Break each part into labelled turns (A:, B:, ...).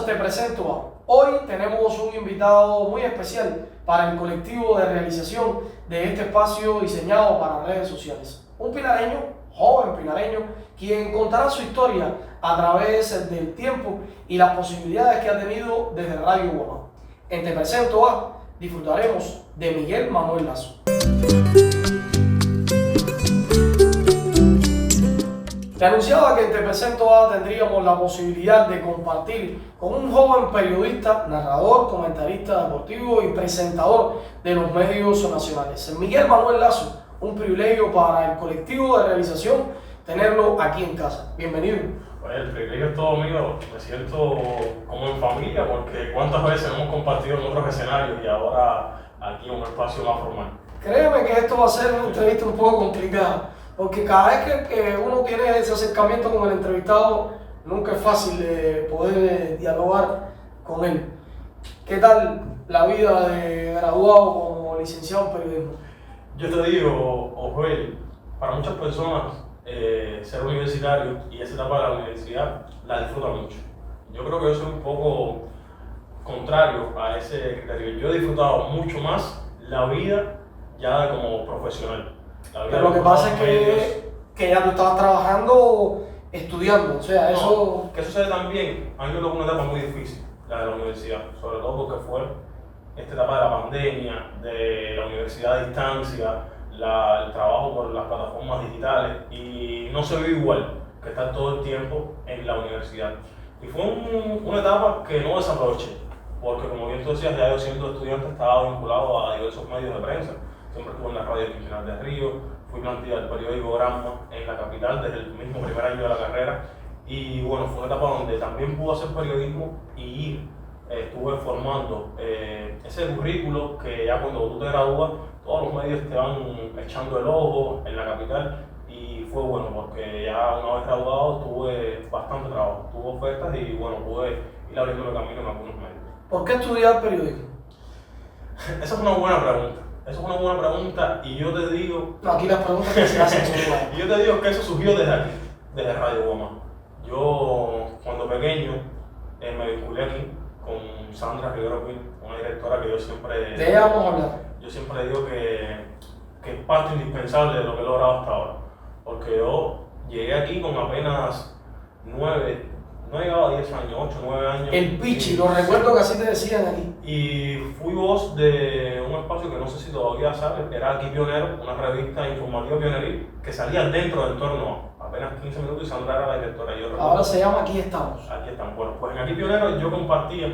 A: Te Presento A. Hoy tenemos un invitado muy especial para el colectivo de realización de este espacio diseñado para redes sociales. Un pinareño, joven pinareño, quien contará su historia a través del tiempo y las posibilidades que ha tenido desde Radio Guamá. En Te Presento A disfrutaremos de Miguel Manuel Lazo. Te anunciaba que en Te Presento A tendríamos la posibilidad de compartir con un joven periodista, narrador, comentarista deportivo y presentador de los medios nacionales. Miguel Manuel Lazo, un privilegio para el colectivo de realización tenerlo aquí en casa. Bienvenido.
B: Pues el privilegio es todo mío, me siento como en familia porque cuántas veces hemos compartido en otros escenarios y ahora aquí en un espacio más formal.
A: Créeme que esto va a ser una entrevista un poco complicada, porque cada vez que uno tiene ese acercamiento con el entrevistado, nunca es fácil de poder dialogar con él. ¿Qué tal la vida de graduado como licenciado en periodismo?
B: Yo te digo, Joel, para muchas personas ser universitario y esa etapa de la universidad la disfruta mucho. Yo creo que yo soy un poco contrario a ese criterio. Yo he disfrutado mucho más la vida ya como profesional.
A: Pero lo que pasa es que ya tú estabas trabajando, estudiando, o sea, eso...
B: ¿Qué sucede también? A mí me tocó una etapa muy difícil, la de la universidad, sobre todo porque fue esta etapa de la pandemia, de la universidad a distancia, el trabajo por las plataformas digitales, y no se vive igual que estar todo el tiempo en la universidad. Y fue una etapa que no desaproveché, porque como bien tú decías, ya yo siendo estudiante estaba vinculado a diversos medios de prensa. Siempre estuve en la Radio Quincenal de Río, fui plantilla del periódico Granma en la capital desde el mismo primer año de la carrera. Y bueno, fue una etapa donde también pude hacer periodismo y estuve formando ese currículo que ya cuando tú te gradúas, todos los medios te van echando el ojo en la capital. Y fue bueno porque ya una vez graduado tuve bastante trabajo, tuve ofertas y bueno, pude ir abriendo el camino en algunos medios.
A: ¿Por qué estudiar periodismo?
B: Esa es una buena pregunta. Esa es una buena pregunta y yo te digo...
A: No, aquí las preguntas que se hacen son buenas.
B: Y yo te digo que eso surgió desde aquí, desde Radio Guamá. Yo, cuando pequeño, me vinculé aquí con Sandra Rivero Pin, una directora que yo siempre...
A: De ella vamos a hablar.
B: Yo siempre digo que es parte indispensable de lo que he logrado hasta ahora. Porque yo llegué aquí con apenas 9, no llegaba a 10 años, 8, 9 años.
A: El Pichi, lo recuerdo que así te decían aquí.
B: Y fui voz de un espacio que no sé si todavía sabes, era Aquí Pionero, una revista informativa pioneril que salía dentro del entorno apenas 15 minutos y Sandra era la directora.
A: Ahora se llama Aquí Estamos.
B: Aquí están. Bueno, pues en Aquí Pionero yo compartía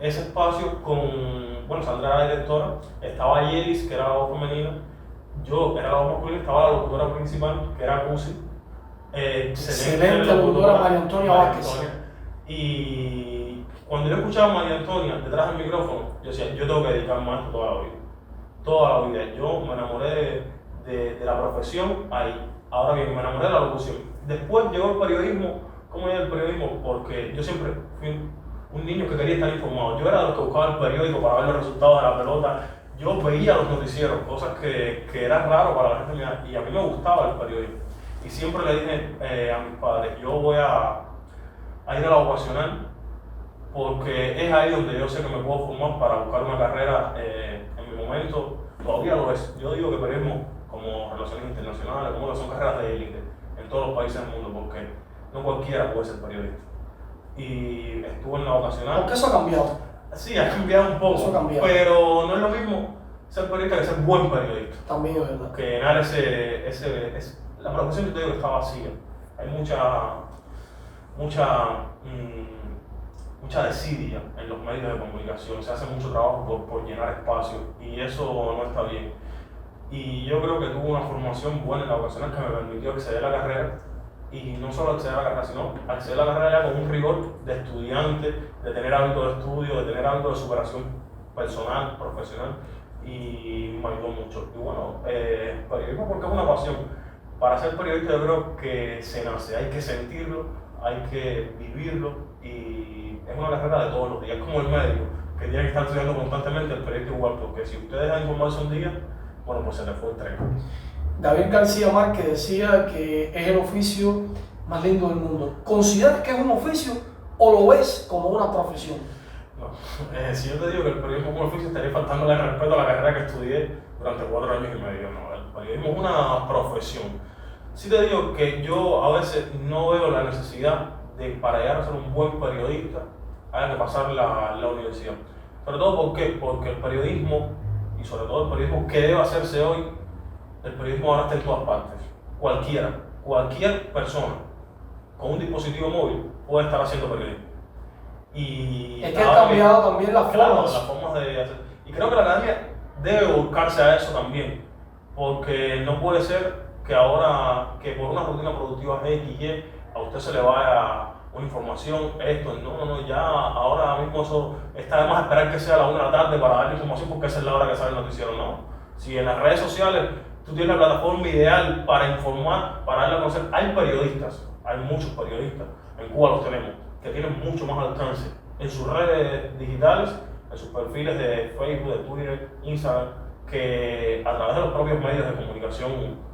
B: ese espacio con, bueno, Sandra era la directora, estaba Yelis, que era la voz femenina, yo era la voz masculina, estaba la locutora principal, que era Cusi.
A: Excelente locutora María Antonia Vázquez.
B: Y cuando yo escuchaba a María Antonia detrás del micrófono, yo decía, yo tengo que dedicarme a esto toda la vida. Toda la vida. Yo me enamoré de la profesión ahí. Ahora bien, me enamoré de la locución. Después llegó el periodismo. ¿Cómo llegó el periodismo? Porque yo siempre fui un niño que quería estar informado. Yo era de los que buscaba el periódico para ver los resultados de la pelota. Yo veía los noticieros, cosas que eran raro para la gente mía, y a mí me gustaba el periódico. Y siempre le dije a mis padres, yo voy a ir a la vocacional porque es ahí donde yo sé que me puedo formar para buscar una carrera en mi momento, todavía lo es. Yo digo que periodismo como relaciones internacionales, como que son carreras de élite en todos los países del mundo, porque no cualquiera puede ser periodista. Y estuve en la vocacional.
A: ¿Por qué eso ha cambiado?
B: Sí, ha cambiado un poco,
A: Eso ha cambiado.
B: Pero no es lo mismo ser periodista que ser buen periodista.
A: También es verdad.
B: Que llenar la profesión, yo te digo que está vacía. Hay mucha desidia en los medios de comunicación, se hace mucho trabajo por llenar espacios y eso no está bien. Y yo creo que tuve una formación buena en la vocacional que me permitió acceder a la carrera, y no solo acceder a la carrera, sino acceder a la carrera ya con un rigor de estudiante, de tener hábitos de estudio, de tener hábitos de superación personal, profesional, y me ayudó mucho. Y bueno, periodismo porque es una pasión. Para ser periodista yo creo que se nace, hay que sentirlo, hay que vivirlo, y es una carrera de todos los días, como el médico, que tiene que estar estudiando constantemente. El periodista igual, porque si usted deja de informarse un día, bueno, pues se le fue el tren.
A: David García Márquez decía que es el oficio más lindo del mundo. ¿Consideras que es un oficio o lo ves como una profesión?
B: No. Si yo te digo que el periodismo es un oficio, estaría faltándole respeto a la carrera que estudié durante 4 años y medio. No, el periodismo es una profesión. Sí te digo que yo a veces no veo la necesidad de para llegar a ser un buen periodista haya que pasar la universidad. Sobre todo ¿por qué? Porque el periodismo, y sobre todo el periodismo que debe hacerse hoy, el periodismo ahora está en todas partes. Cualquier persona con un dispositivo móvil puede estar haciendo periodismo. Y
A: es que ha cambiado también las formas.
B: Las formas de hacer. Y creo que la academia debe buscarse a eso también, porque no puede ser que ahora, que por una rutina productiva X, Y, a usted se le vaya una información, esto, no, ya ahora mismo eso está de más esperar que sea a la 1 de la tarde para darle información porque esa es la hora que sale el noticiero, no. Si en las redes sociales tú tienes la plataforma ideal para informar, para darle a conocer, hay periodistas, hay muchos periodistas, en Cuba los tenemos, que tienen mucho más alcance en sus redes digitales, en sus perfiles de Facebook, de Twitter, Instagram, que a través de los propios medios de comunicación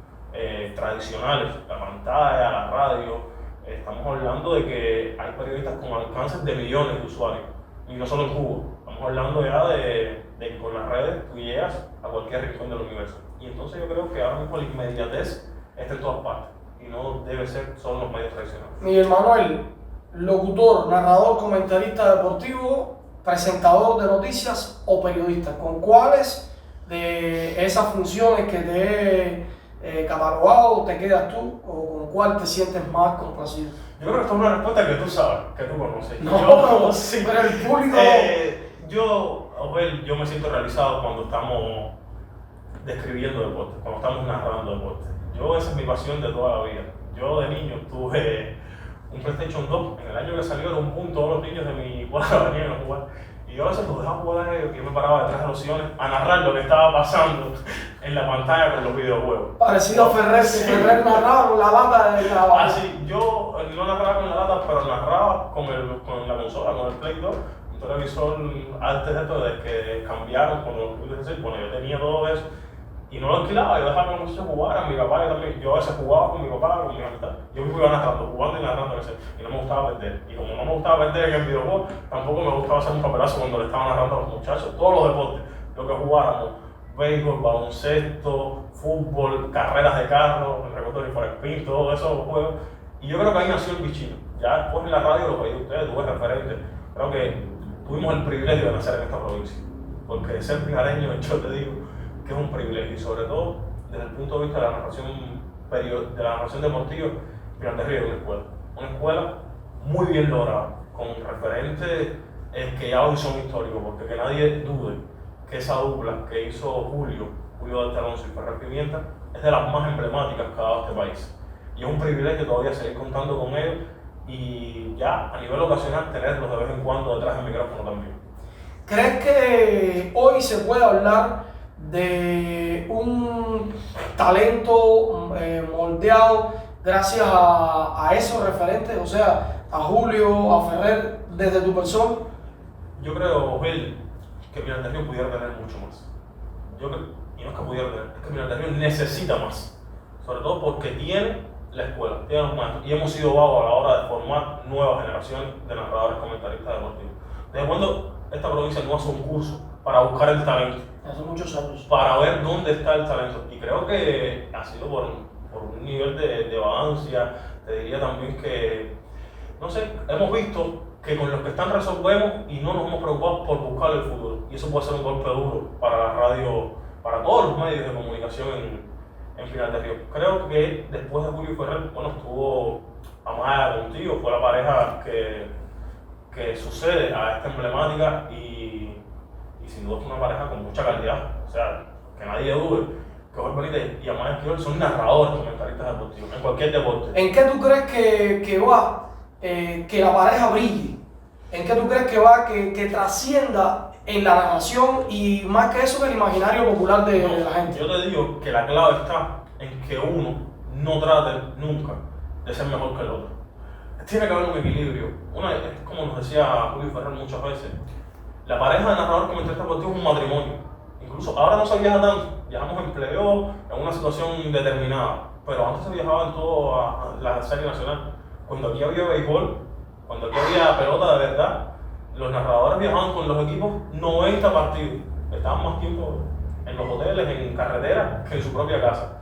B: tradicionales, la pantalla, la radio. Estamos hablando de que hay periodistas con alcances de millones de usuarios, y no solo en Cuba. Estamos hablando ya de que con las redes tú llegas a cualquier rincón del universo. Y entonces yo creo que ahora mismo la inmediatez está en todas partes, y no debe ser solo en los medios tradicionales.
A: Miguel Manuel, locutor, narrador, comentarista deportivo, presentador de noticias o periodista, ¿con cuáles de esas funciones que te he catalogado te quedas tú, o con cuál te sientes más complacido?
B: Yo creo que esta es una respuesta que tú sabes, que tú conoces.
A: No, sí, pero el público...
B: yo me siento realizado cuando estamos describiendo deporte, cuando estamos narrando deporte. Esa es mi pasión de toda la vida. Yo de niño tuve un PlayStation 2, en el año que salió era un boom, todos los niños de mi cuadra venían a jugar. Y yo a veces los dejaba jugar a ellos, que yo me paraba detrás de los sillones a narrar lo que estaba pasando en la pantalla con los videojuegos.
A: Parecido a Ferrer,
B: sí.
A: Ferrer narraba con la lata de la...
B: Ah, sí, yo no narraba con la lata, pero narraba con la consola, con el Play 2, un televisor antes de esto, desde que cambiaron con los PlayStation. Bueno, yo tenía todo eso. Y no lo alquilaba, yo dejaba que los muchachos jugaran, mi papá yo también, yo a veces jugaba con mi papá, con mi amistad, yo mismo iba narrando, jugando y narrando a veces, y no me gustaba perder. Y como no me gustaba perder en el videojuego, tampoco me gustaba hacer un papelazo cuando le estaba narrando a los muchachos, todos los deportes, lo que jugáramos, béisbol, baloncesto, fútbol, carreras de carro, el recuerdo de Forest Pin, todos esos juegos. Y yo creo que ahí nació el bichito. Ya después en la radio lo veía ustedes, tuve referentes, creo que tuvimos el privilegio de nacer en esta provincia, porque de ser pinareño, yo te digo, que es un privilegio, y sobre todo desde el punto de vista de la narración deportiva. Pinar del Río es una escuela muy bien lograda, con referentes que ya hoy son históricos, porque que nadie dude que esa dupla que hizo Julio Dante Alonso y Ferrer Pimienta es de las más emblemáticas que ha dado este país, y es un privilegio todavía seguir contando con ellos, y ya a nivel ocasional tenerlos de vez en cuando detrás del micrófono también.
A: ¿Crees que hoy se puede hablar de un talento moldeado gracias a esos referentes, o sea, a Julio, a Ferrer, desde tu persona?
B: Yo creo, Bill, que Pinar del Río pudiera tener mucho más. Y no es que pudiera tener, es que Pinar del Río necesita más, sobre todo porque tiene la escuela, tiene los maestros, y hemos sido vagos a la hora de formar nuevas generaciones de narradores, comentaristas deportivos. ¿Desde cuándo esta provincia no hace un curso para buscar el talento?
A: Hace muchos años.
B: Para ver dónde está el talento. Y creo que ha sido por un nivel de vagancia. Te diría también que, no sé, hemos visto que con los que están resolvemos y no nos hemos preocupado por buscar el futuro. Y eso puede ser un golpe duro para la radio, para todos los medios de comunicación en Pinar del Río. Creo que después de Julio Ferrer, bueno, estuvo Amaya contigo, fue la pareja que sucede a esta emblemática, y sin duda fue una pareja con mucha calidad. O sea, que nadie dude que Jorge Benítez y Amaya Esquivel son narradores, comentaristas deportivos, en cualquier deporte.
A: ¿En qué tú crees que va que la pareja brille? ¿En qué tú crees que va que trascienda en la narración y más que eso en el imaginario popular de la gente?
B: Yo te digo que la clave está en que uno no trate nunca de ser mejor que el otro. Tiene que haber un equilibrio. Es como nos decía Julio Ferrer muchas veces, la pareja de narrador comentarista deportivo es un matrimonio. Incluso ahora no se viaja tanto, viajamos en playoff, en una situación determinada, pero antes se viajaba en toda la serie nacional. Cuando aquí había béisbol, Cuando aquí había pelota de verdad, los narradores viajaban con los equipos 90 partidos. Estaban más tiempo en los hoteles, en carretera, que en su propia casa.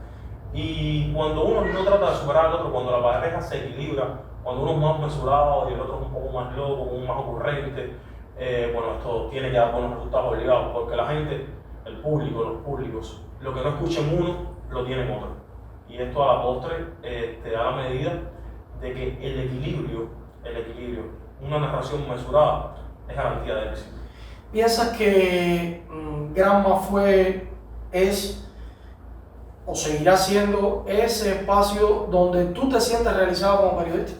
B: Y cuando uno no trata de superar al otro, cuando la pareja se equilibra, cuando uno es más mesurado y el otro es un poco más loco, más ocurrente, bueno, esto tiene que dar buenos resultados obligados, porque la gente, el público, los públicos, lo que no escuchen uno, lo tienen otro. Y esto a la postre te da la medida de que el equilibrio, una narración mesurada, es garantía de éxito.
A: ¿Piensas que Granma es o seguirá siendo ese espacio donde tú te sientes realizado como periodista?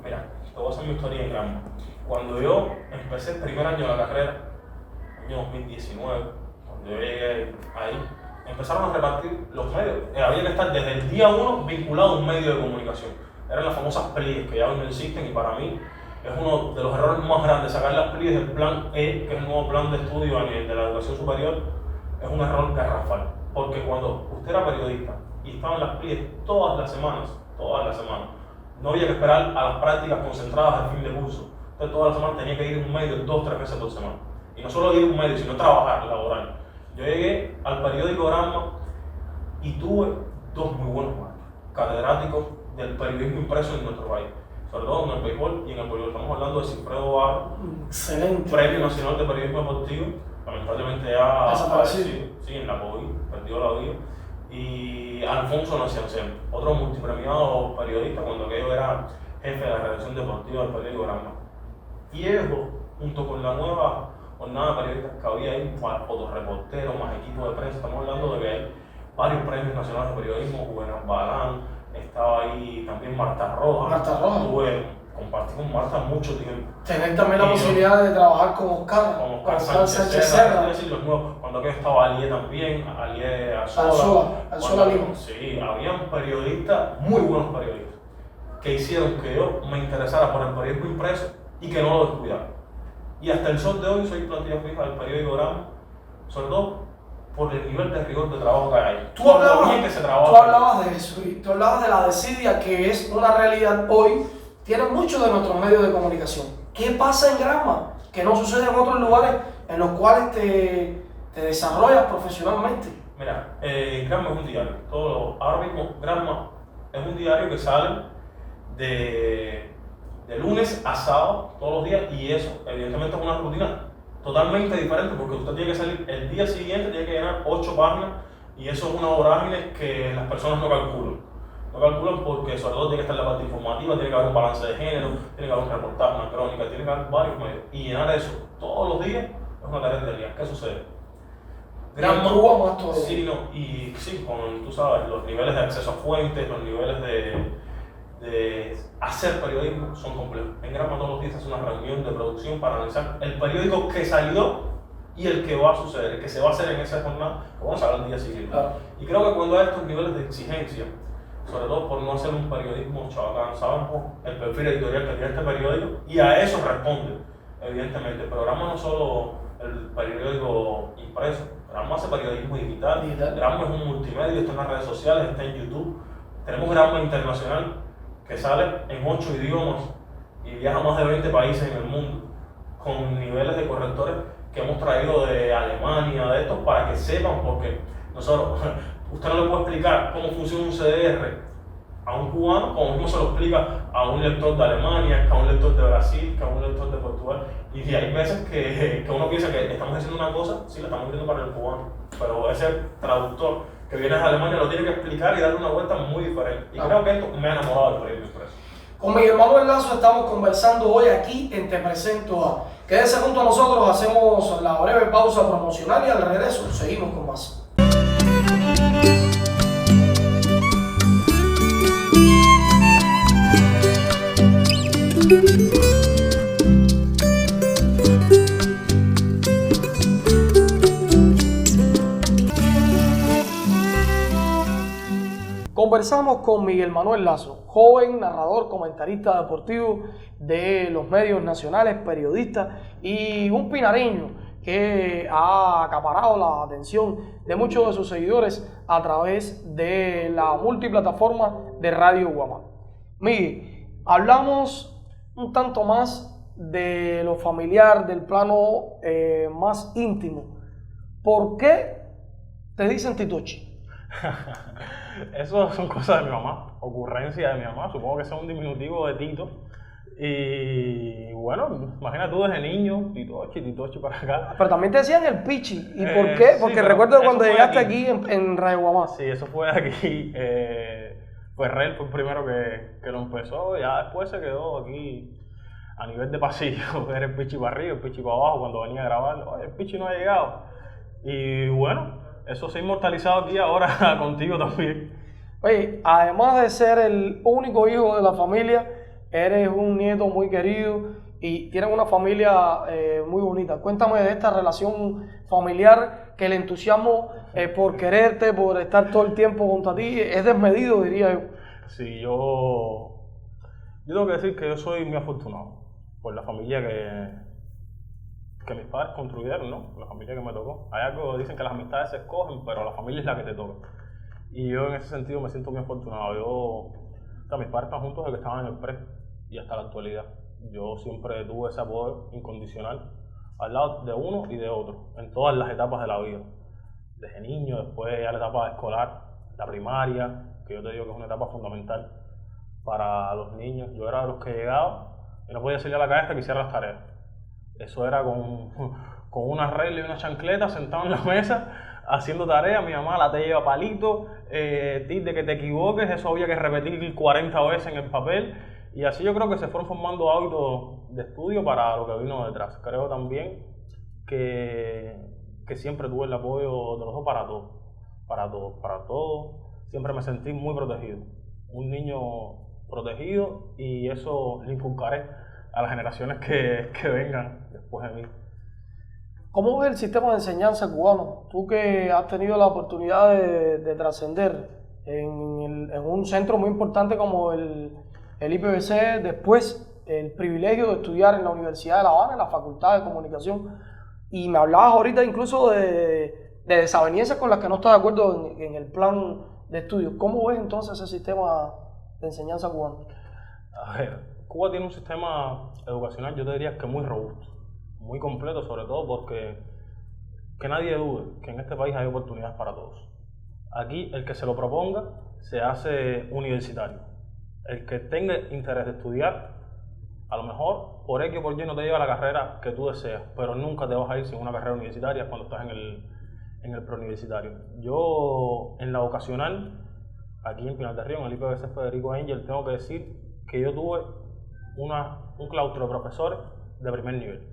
B: Mira, te voy a hacer mi historia en Granma. Cuando yo empecé el primer año de la carrera, año 2019, cuando yo llegué ahí, empezaron a repartir los medios. Había que estar desde el día 1 vinculado a un medio de comunicación. Eran las famosas pliegues que ya hoy no existen, y para mí es uno de los errores más grandes. Sacar las pliegues del plan E, que es el nuevo plan de estudio a nivel de la educación superior, es un error garrafal. Porque cuando usted era periodista y estaba en las pliegues todas las semanas, no había que esperar a las prácticas concentradas al fin de curso. Usted todas las semanas tenía que ir a un medio 2 o 3 veces por semana. Y no solo ir a un medio, sino trabajar, laboral. Yo llegué al periódico Granma y tuve 2 muy buenos maestros, catedráticos del periodismo impreso en nuestro país, sobre todo en el béisbol y en el voleibol. Estamos hablando de Cifredo Barro,
A: excelente,
B: Premio Nacional de Periodismo Deportivo, lamentablemente ya
A: desaparecido,
B: sí, en la COVID, perdió la vida, y Alfonso Nacianceno, otro multipremiado periodista cuando aquello era jefe de la redacción deportiva del periódico Granma. Y eso, junto con la nueva jornada de periodistas que había ahí, más fotoreporteros, más equipos de prensa, estamos hablando de que hay varios premios nacionales de periodismo. Juvenal Balán, estaba ahí también Marta Rojas. Compartí con Marta mucho tiempo.
A: Tener también la posibilidad de trabajar con Oscar Sánchez Serra.
B: Cuando aquello estaba Alié también, Alié Arzola
A: Lima.
B: Sí, habían periodistas, muy buenos periodistas, que hicieron que yo me interesara por el periodismo impreso y que no lo descuidara. Y hasta el sol de hoy soy plantilla fija del periódico Granma, sobre todo por el nivel de rigor de trabajo que hay ahí.
A: Tú hablabas de eso, y tú hablabas de la desidia, que es una realidad hoy. Tienen muchos de nuestros medios de comunicación. ¿Qué pasa en Granma que no sucede en otros lugares en los cuales te desarrollas profesionalmente?
B: Mira, Granma es un diario. Ahora mismo Granma es un diario que sale de lunes a sábado todos los días, y eso evidentemente es una rutina totalmente diferente, porque usted tiene que salir el día siguiente, tiene que llenar 8 páginas, y eso es una vorágine que las personas no calculan. No calculan porque sobre todo tiene que estar la parte informativa, tiene que haber un balance de género, tiene que haber un reportaje, una crónica, tiene que haber varios medios. Y llenar eso todos los días es una tarea de día. ¿Qué sucede?
A: Granma,
B: sí, no, y sí, con, tú sabes, los niveles de acceso a fuentes, los niveles de hacer periodismo son complejos. En Granma todos los días se hace una reunión de producción para analizar el periódico que salió y el que va a suceder, el que se va a hacer en esa jornada, que vamos a hablar el día siguiente.
A: Claro.
B: Y creo que cuando hay estos niveles de exigencia, sobre todo por no hacer un periodismo chabacán, sabemos el perfil editorial que tiene este periódico, y a eso responde, evidentemente. Pero Granma no solo el periódico impreso, Granma hace periodismo digital. Granma es un multimedia, está en las redes sociales, está en YouTube. Tenemos Granma Internacional, que sale en 8 idiomas y viaja a más de 20 países en el mundo, con niveles de correctores que hemos traído de Alemania, de estos, para que sepan, porque nosotros, usted no le puede explicar cómo funciona un CDR a un cubano, como mismo se lo explica a un lector de Alemania, que a un lector de Brasil, que a un lector de Portugal. Y hay veces que uno piensa que estamos haciendo una cosa, sí, la estamos haciendo para el cubano, pero ese traductor que viene de Alemania lo tiene que explicar y darle una vuelta muy diferente. Y creo que esto me ha enamorado del periodismo impreso.
A: Con Miguel Manuel Lazo estamos conversando hoy aquí en Te Presento A. Quédese junto a nosotros, hacemos la breve pausa promocional y al regreso seguimos con más. Conversamos con Miguel Manuel Lazo, joven narrador, comentarista deportivo de los medios nacionales, periodista y un pinareño que ha acaparado la atención de muchos de sus seguidores a través de la multiplataforma de Radio Guamá. Miguel, hablamos un tanto más de lo familiar, del plano más íntimo. ¿Por qué te dicen Titochi?
B: Eso son cosas de mi mamá, ocurrencias de mi mamá. Supongo que es un diminutivo de Tito. Y bueno, imagina tú desde niño, Titochi para acá.
A: Pero también te decían el Pichi. ¿Y por qué?
B: Sí,
A: Porque recuerdo cuando llegaste
B: aquí
A: en Radio Guamá.
B: Sí, eso fue aquí. Pues Rel fue el primero que lo empezó. Ya después se quedó aquí a nivel de pasillo. Era el Pichi para arriba, el Pichi para abajo. Cuando venía a grabar, oye, el Pichi no ha llegado. Y bueno, eso se ha inmortalizado aquí ahora contigo también.
A: Oye, además de ser el único hijo de la familia, eres un nieto muy querido y tienes una familia muy bonita. Cuéntame de esta relación familiar, que el entusiasmo por quererte, por estar todo el tiempo junto a ti, es desmedido, diría yo.
B: Sí, yo tengo que decir que yo soy muy afortunado por la familia que mis padres construyeron, ¿no? La familia que me tocó. Hay algo, dicen que las amistades se escogen, pero la familia es la que te toca. Y yo en ese sentido me siento muy afortunado. Mis padres están juntos desde que estaban en el pre y hasta la actualidad. Yo siempre tuve ese apoyo incondicional al lado de uno y de otro, en todas las etapas de la vida. Desde niño, después a la etapa escolar, la primaria, que yo te digo que es una etapa fundamental para los niños. Yo era de los que llegaba y no podía salir a la calle hasta que hiciera las tareas. Eso era con una regla y una chancleta sentado en la mesa haciendo tareas. Mi mamá la te lleva palito, de que te equivoques, eso había que repetir 40 veces en el papel. Y así yo creo que se fueron formando hábitos de estudio para lo que vino detrás. Creo también que siempre tuve el apoyo de los dos para todo. Siempre me sentí muy protegido. Un niño protegido, y eso lo inculcaré a las generaciones que vengan después de mí.
A: ¿Cómo ves el sistema de enseñanza cubano? Tú que has tenido la oportunidad de trascender en un centro muy importante como el IPBC, después el privilegio de estudiar en la Universidad de La Habana, en la Facultad de Comunicación, y me hablabas ahorita incluso de desavenencias con las que no estás de acuerdo en el plan de estudios. ¿Cómo ves entonces ese sistema de enseñanza cubano?
B: A ver, Cuba tiene un sistema educacional, yo te diría que muy robusto, muy completo, sobre todo porque que nadie dude que en este país hay oportunidades para todos. Aquí el que se lo proponga se hace universitario. El que tenga interés de estudiar, a lo mejor por X o por Y no te lleva a la carrera que tú deseas, pero nunca te vas a ir sin una carrera universitaria cuando estás en el preuniversitario. Yo en la vocacional, aquí en Pinar del Río, en el IPBC Federico Engel, tengo que decir que yo tuve un claustro de profesores de primer nivel,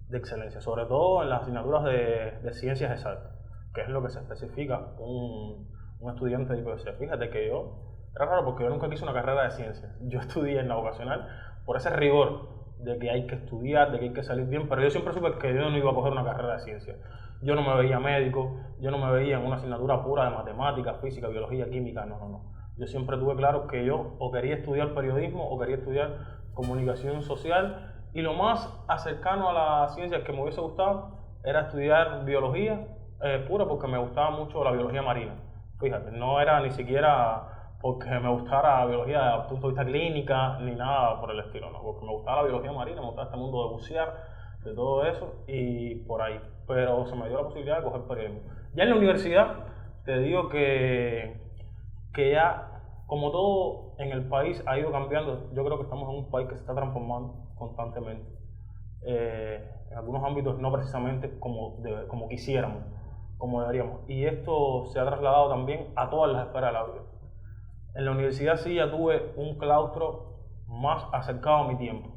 B: de excelencia, sobre todo en las asignaturas de ciencias exactas, que es lo que se especifica un estudiante de IPBC. Fíjate que era raro porque yo nunca quise una carrera de ciencias. Yo estudié en la vocacional por ese rigor de que hay que estudiar, de que hay que salir bien, pero yo siempre supe que yo no iba a coger una carrera de ciencias. Yo no me veía médico, yo no me veía en una asignatura pura de matemáticas, física, biología, química, no. Yo siempre tuve claro que yo o quería estudiar periodismo o quería estudiar comunicación social, y lo más cercano a la ciencia que me hubiese gustado era estudiar biología pura, porque me gustaba mucho la biología marina. Fíjate, no era ni siquiera porque me gustara la biología desde el punto de vista clínica ni nada por el estilo, no, porque me gustaba la biología marina, me gustaba este mundo de bucear, de todo eso y por ahí. Pero se me dio la posibilidad de coger periodismo. Ya en la universidad te digo que ya, como todo en el país ha ido cambiando, yo creo que estamos en un país que se está transformando constantemente. En algunos ámbitos no precisamente como quisiéramos, como deberíamos. Y esto se ha trasladado también a todas las esferas de la vida. En la universidad sí ya tuve un claustro más acercado a mi tiempo.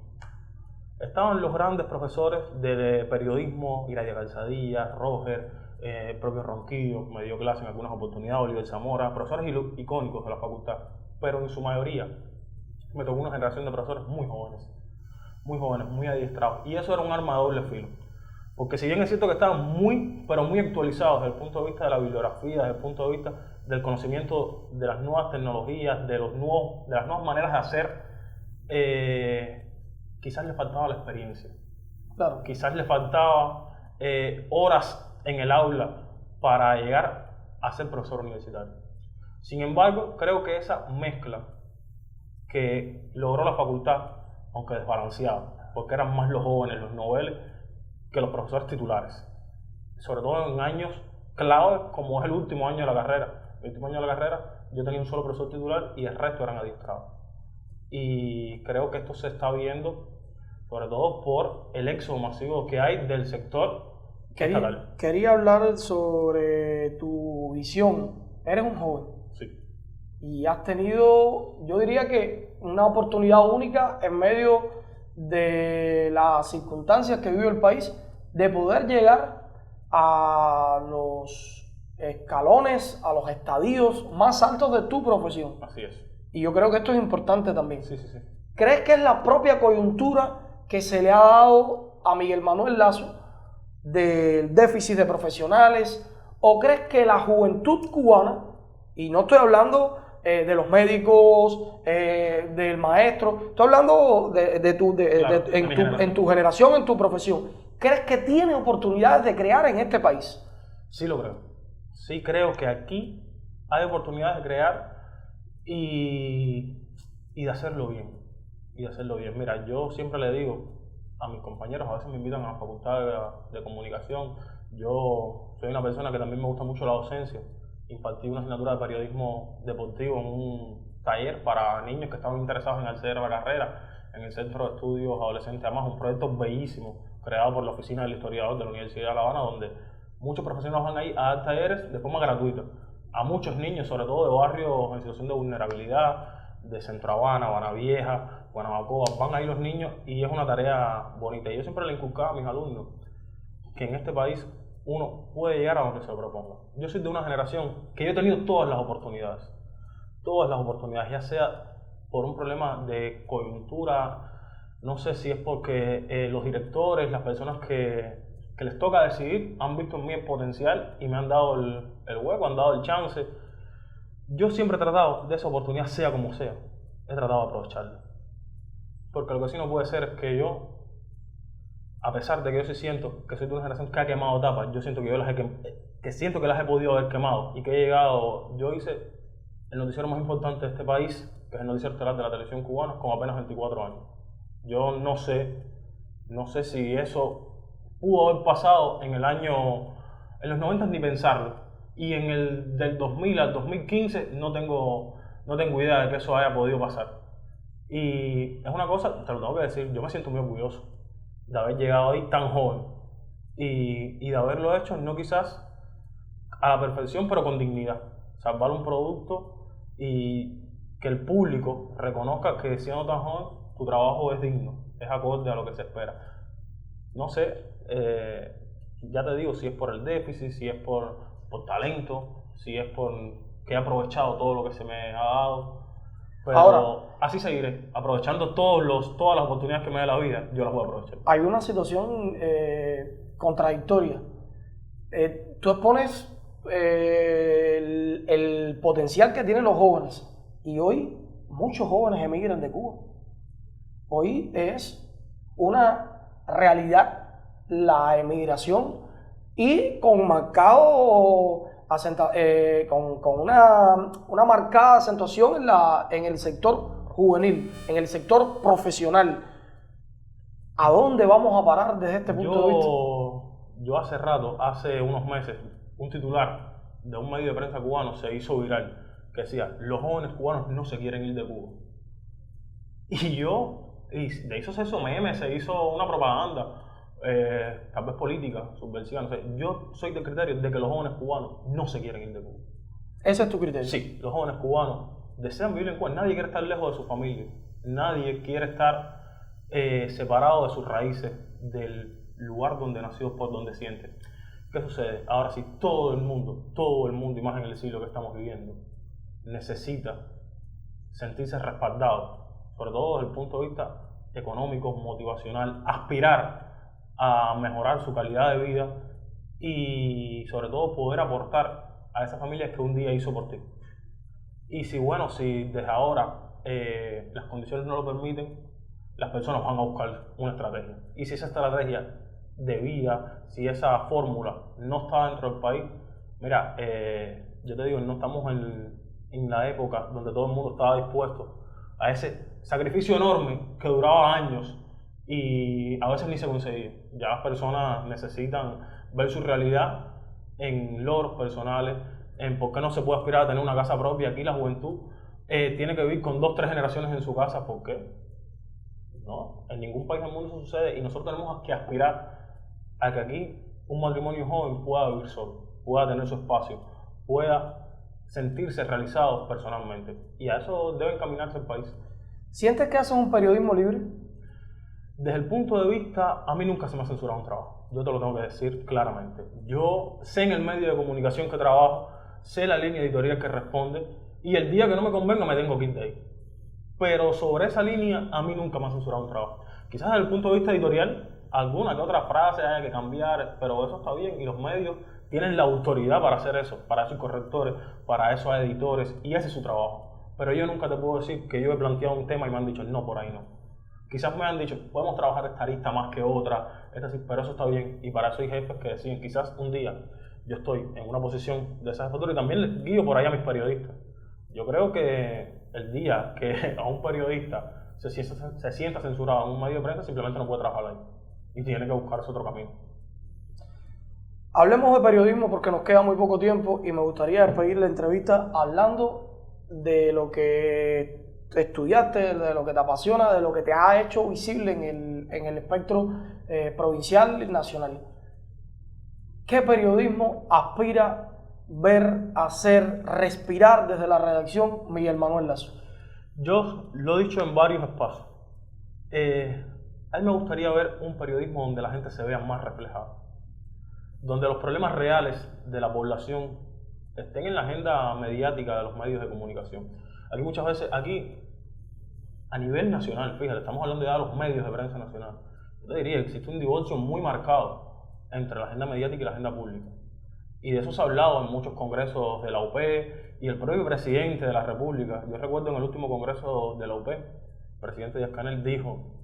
B: Estaban los grandes profesores de periodismo, Iradia Calzadilla, Roger, el propio Ronquillo, me dio clase en algunas oportunidades, Oliver Zamora, profesores icónicos de la facultad, pero en su mayoría me tocó una generación de profesores muy jóvenes, muy adiestrados, y eso era un arma de doble filo, porque si bien es cierto que estaban pero muy actualizados desde el punto de vista de la bibliografía, desde el punto de vista del conocimiento de las nuevas tecnologías, de las nuevas maneras de hacer, quizás les faltaba la experiencia,
A: claro.
B: Quizás les faltaba horas en el aula para llegar a ser profesor universitario. Sin embargo, creo que esa mezcla que logró la facultad aunque desbalanceado, porque eran más los jóvenes, los noveles, que los profesores titulares. Sobre todo en años clave, como es el último año de la carrera. El último año de la carrera yo tenía un solo profesor titular y el resto eran adiestrados. Y creo que esto se está viendo sobre todo por el éxodo masivo que hay del sector estatal.
A: Quería hablar sobre tu visión. Eres un joven.
B: Sí.
A: Y has tenido, yo diría que una oportunidad única en medio de las circunstancias que vive el país de poder llegar a los escalones, a los estadios más altos de tu profesión.
B: Así es.
A: Y yo creo que esto es importante también.
B: Sí.
A: ¿Crees que es la propia coyuntura que se le ha dado a Miguel Manuel Lazo del déficit de profesionales? ¿O crees que la juventud cubana, y no estoy hablando de los médicos, del maestro, estoy hablando en tu generación, en tu profesión, crees que tiene oportunidades de crear en este país?
B: Sí lo creo. Sí creo que aquí hay oportunidades de crear y de hacerlo bien. Mira, yo siempre le digo a mis compañeros, a veces me invitan a la facultad de comunicación, yo soy una persona que también me gusta mucho la docencia. Impartí una asignatura de periodismo deportivo en un taller para niños que estaban interesados en acceder a la carrera en el Centro de Estudios Adolescentes AMAS, un proyecto bellísimo creado por la Oficina del Historiador de la Universidad de La Habana, donde muchos profesionales van ahí a dar talleres de forma gratuita a muchos niños, sobre todo de barrios en situación de vulnerabilidad, de Centro Habana, Habana Vieja, Guanabacoa. Van ahí los niños y es una tarea bonita. Y yo siempre le inculcaba a mis alumnos que en este país uno puede llegar a donde se lo proponga. Yo soy de una generación que yo he tenido todas las oportunidades, ya sea por un problema de coyuntura, no sé si es porque los directores, las personas que les toca decidir, han visto en mí el potencial y me han dado el hueco, han dado el chance. Yo siempre he tratado de esa oportunidad, sea como sea, he tratado de aprovecharla. Porque lo que sí no puede ser es que yo, a pesar de que yo sí siento que soy de una generación que ha quemado etapas, yo siento que siento que las he podido haber quemado y que he llegado, yo hice el noticiero más importante de este país, que es el noticiero estelar de la televisión cubana, con apenas 24 años. Yo no sé si eso pudo haber pasado en los 90 ni pensarlo, y en el del 2000 al 2015 no tengo idea de que eso haya podido pasar. Y es una cosa, te lo tengo que decir, yo me siento muy orgulloso de haber llegado ahí tan joven y de haberlo hecho, no quizás a la perfección, pero con dignidad. Salvar un producto y que el público reconozca que siendo tan joven tu trabajo es digno, es acorde a lo que se espera. No sé, ya te digo, si es por el déficit, si es por talento, si es por que he aprovechado todo lo que se me ha dado. Pero ahora, así seguiré, aprovechando todas las oportunidades que me da la vida, yo las voy a aprovechar.
A: Hay una situación contradictoria. Tú expones el potencial que tienen los jóvenes y hoy muchos jóvenes emigran de Cuba. Hoy es una realidad la emigración y con marcado con una marcada acentuación en el sector juvenil, en el sector profesional. ¿A dónde vamos a parar desde este punto de vista?
B: Yo hace unos meses, un titular de un medio de prensa cubano se hizo viral que decía: los jóvenes cubanos no se quieren ir de Cuba. Y de eso se hizo meme, se hizo una propaganda, tal vez política, subversiva, no sé. Yo soy del criterio de que los jóvenes cubanos no se quieren ir de Cuba.
A: ¿Ese es tu criterio?
B: Sí, los jóvenes cubanos desean vivir en Cuba. Nadie quiere estar lejos de su familia. Nadie quiere estar separado de sus raíces, del lugar donde nació, por donde siente. ¿Qué sucede? Ahora sí, todo el mundo, y más en el siglo que estamos viviendo, necesita sentirse respaldado, sobre todo desde el punto de vista económico, motivacional, aspirar a mejorar su calidad de vida y sobre todo poder aportar a esa familia que un día hizo por ti. Y si desde ahora las condiciones no lo permiten, las personas van a buscar una estrategia. Y si esa estrategia de vida, si esa fórmula no está dentro del país, mira, yo te digo, no estamos en la época donde todo el mundo estaba dispuesto a ese sacrificio enorme que duraba años y a veces ni se conseguía. Ya las personas necesitan ver su realidad en logros personales, en por qué no se puede aspirar a tener una casa propia. Aquí la juventud tiene que vivir con 2 o 3 generaciones en su casa. ¿Por qué? No, en ningún país del mundo eso sucede y nosotros tenemos que aspirar a que aquí un matrimonio joven pueda vivir solo, pueda tener su espacio, pueda sentirse realizado personalmente. Y a eso debe encaminarse el país.
A: ¿Sientes que haces un periodismo libre?
B: Desde el punto de vista, a mí nunca se me ha censurado un trabajo. Yo te lo tengo que decir claramente. Yo sé en el medio de comunicación que trabajo, sé la línea editorial que responde y el día que no me convenga me tengo que ir de ahí. Pero sobre esa línea a mí nunca me ha censurado un trabajo. Quizás desde el punto de vista editorial, alguna que otra frase haya que cambiar, pero eso está bien y los medios tienen la autoridad para hacer eso, para esos correctores, para esos editores y ese es su trabajo. Pero yo nunca te puedo decir que yo he planteado un tema y me han dicho no, por ahí no. Quizás me han dicho, podemos trabajar esta arista más que otra, pero eso está bien. Y para eso hay jefes que deciden, quizás un día yo estoy en una posición de esa jefatura y también les guío por ahí a mis periodistas. Yo creo que el día que a un periodista se sienta censurado en un medio de prensa, simplemente no puede trabajar ahí. Y tiene que buscarse otro camino.
A: Hablemos de periodismo porque nos queda muy poco tiempo y me gustaría despedir la entrevista hablando de lo que estudiaste, de lo que te apasiona, de lo que te ha hecho visible en el espectro provincial y nacional. ¿Qué periodismo aspira ver, hacer, respirar desde la redacción Miguel Manuel Lazo?
B: Yo lo he dicho en varios espacios. A mí me gustaría ver un periodismo donde la gente se vea más reflejada, donde los problemas reales de la población estén en la agenda mediática de los medios de comunicación. Aquí muchas veces, a nivel nacional, fíjate, estamos hablando ya de los medios de prensa nacional. Yo te diría que existe un divorcio muy marcado entre la agenda mediática y la agenda pública. Y de eso se ha hablado en muchos congresos de la UP y el propio presidente de la República. Yo recuerdo en el último congreso de la UP, el presidente Díaz-Canel dijo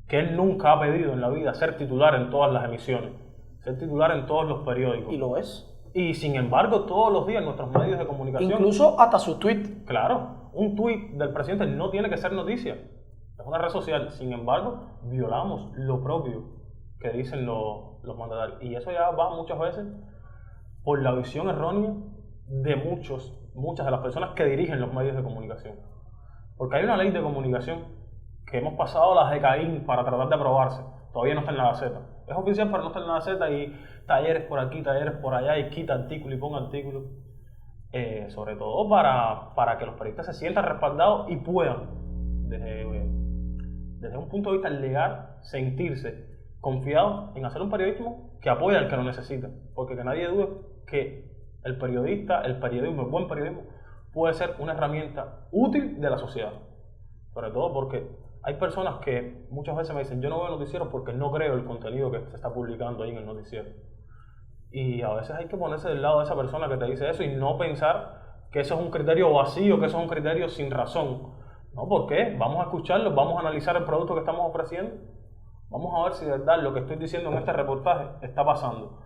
B: que él nunca ha pedido en la vida ser titular en todas las emisiones, ser titular en todos los periódicos.
A: ¿Y lo es?
B: Y sin embargo, todos los días nuestros medios de comunicación...
A: Incluso hasta sus tweets.
B: Claro, un tuit del presidente no tiene que ser noticia. Es una red social. Sin embargo, violamos lo propio que dicen los mandatarios. Y eso ya va muchas veces por la visión errónea de muchas de las personas que dirigen los medios de comunicación. Porque hay una ley de comunicación que hemos pasado las de Caín para tratar de aprobarse. Todavía no está en la Gaceta. Es oficial, pero no está en la Gaceta y talleres por aquí, talleres por allá y quita artículo y ponga artículo. Sobre todo para que los periodistas se sientan respaldados y puedan, desde un punto de vista legal, sentirse confiados en hacer un periodismo que apoya al que lo necesita. Porque que nadie dude que el periodismo, el buen periodismo, puede ser una herramienta útil de la sociedad. Sobre todo porque hay personas que muchas veces me dicen, yo no veo noticieros porque no creo el contenido que se está publicando ahí en el noticiero. Y a veces hay que ponerse del lado de esa persona que te dice eso y no pensar que eso es un criterio vacío, que eso es un criterio sin razón. No, ¿por qué? Vamos a escucharlo, vamos a analizar el producto que estamos ofreciendo. Vamos a ver si de verdad lo que estoy diciendo en este reportaje está pasando.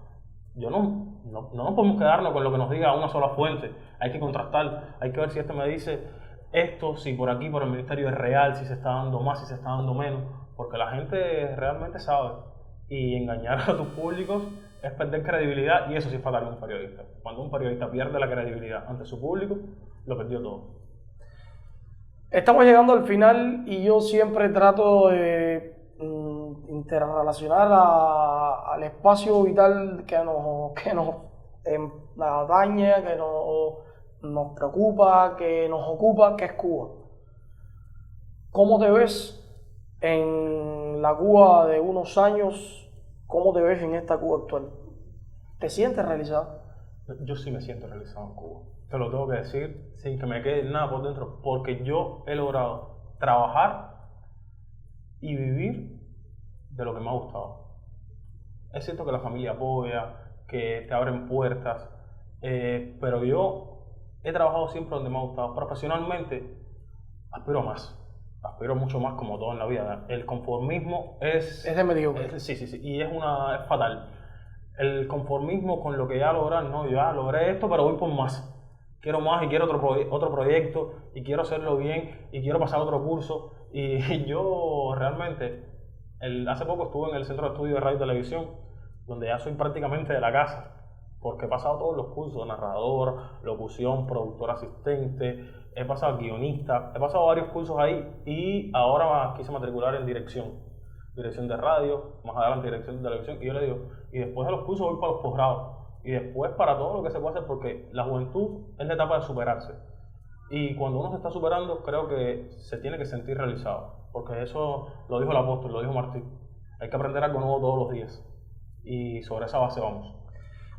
B: No nos podemos quedarnos con lo que nos diga una sola fuente. Hay que contrastar, hay que ver si este me dice esto, si por aquí, por el ministerio es real, si se está dando más, si se está dando menos. Porque la gente realmente sabe. Y engañar a tus públicos es perder credibilidad y eso sí es fatal en un periodista. Cuando un periodista pierde la credibilidad ante su público, lo perdió todo.
A: Estamos llegando al final y yo siempre trato de interrelacionar al espacio vital que nos daña, que nos preocupa, que nos ocupa, que es Cuba. ¿Cómo te ves en la Cuba de unos años? ¿Cómo te ves en esta Cuba actual? ¿Te sientes realizado?
B: Yo sí me siento realizado en Cuba. Te lo tengo que decir sin que me quede nada por dentro, porque yo he logrado trabajar y vivir de lo que me ha gustado. Es cierto que la familia apoya, que te abren puertas, pero yo he trabajado siempre donde me ha gustado. Profesionalmente aspiro a más. Aspiro mucho más, como todo en la vida. El conformismo es
A: de mediocre.
B: Sí, y es fatal. El conformismo con lo que ya lograr, no, ya logré esto, pero voy por más. quiero más y quiero otro proyecto y quiero hacerlo bien y quiero pasar otro curso. Y yo realmente, hace poco estuve en el Centro de Estudio de Radio y Televisión, donde ya soy prácticamente de la casa, porque he pasado todos los cursos, narrador, locución, productor asistente, he pasado guionista, he pasado varios cursos ahí y ahora quise matricular en dirección de radio, más adelante dirección de televisión, y yo le digo, y después de los cursos voy para los posgrados, y después para todo lo que se puede hacer, porque la juventud es la etapa de superarse, y cuando uno se está superando creo que se tiene que sentir realizado, porque eso lo dijo el apóstol, lo dijo Martín, hay que aprender algo nuevo todos los días, y sobre esa base vamos.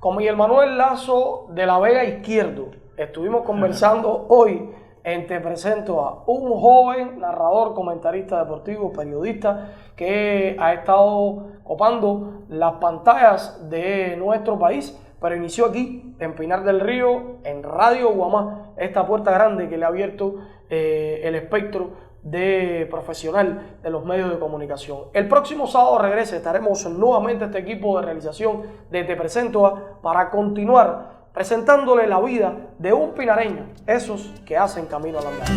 A: Con Miguel Manuel Lazo de la Vega Izquierdo estuvimos conversando hoy en Te Presento a un joven narrador, comentarista deportivo, periodista que ha estado copando las pantallas de nuestro país, pero inició aquí en Pinar del Río, en Radio Guamá, esta puerta grande que le ha abierto el espectro de profesional de los medios de comunicación. El próximo sábado regrese, estaremos nuevamente este equipo de realización de Te Presento a para continuar presentándole la vida de un pinareño, esos que hacen camino al andar.